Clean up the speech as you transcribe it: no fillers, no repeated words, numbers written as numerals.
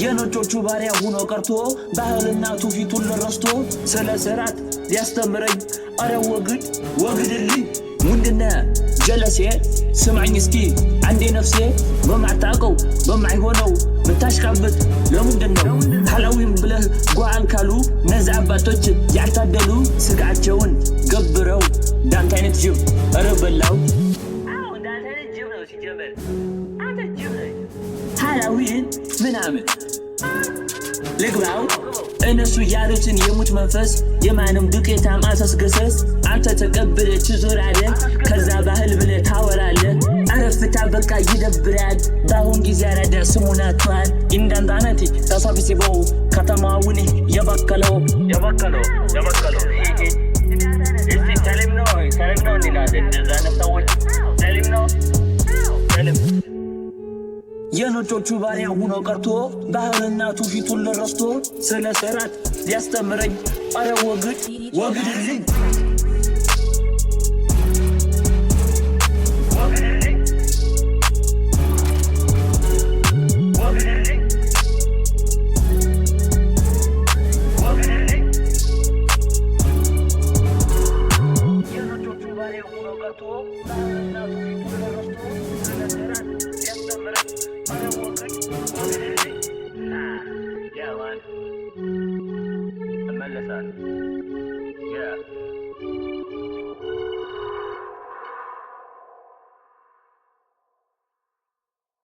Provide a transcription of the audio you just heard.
የነጮቹ ባሪያ ሆኖ ቀርቶ ባህልና ትውፊቱን ረስቶ ስለ ስርዓት ሊያስተምረኝ አረ ወግድልኝ ምንድነው ጀለሴ ስማኝ እስኪ አንዴ ነፍሴ በማታውቀው በማይሆነው ብታሽቃብጥ ለምንድነው ሐላዊም ብለህ ጓን ካሉ ነዛ አባቶች ያልታደሉ ስጋቸውን ገብረው ዳንተ አይነት ጅብ አረ በላው ዳንተ አይነት ጅብ ነው ሲጀመር አንተ ጅብ ነህ ሐላዊን ምናምን ልግባው እነሱ ያሉትን የሙት መንፈስ የማንም ዱቄታም አሰስገሰስ አንተ ተቀብለህ ትዞራለህ ከዛ ባህል ብለህ ታወራለህ አረፍታ በቃ ይደብራል በአሁን ጊዜ አራዳ ስሙን አጥቷል እንዳንዳነቲ ተሰብስበው ከተማውን የበቀለው እስቲ ሰሊም ነው እንላለን እንደዛ ነው ሰዎች ሰሊም ነው የነጮቹ ባሪያ ሆኖ ቀርቶ ባህልና ትውፊቱን ረስቶ ስለ ስርዓት ሊያስተምረኝ አረ ወግድልኝ የነጮቹ ባሪያ ሆኖ ቀርቶ ባህልና ትውፊቱን ረስቶ ስለ ስርዓት ሊያስተምረኝ Yeah, man. I'm Melissa. Yeah.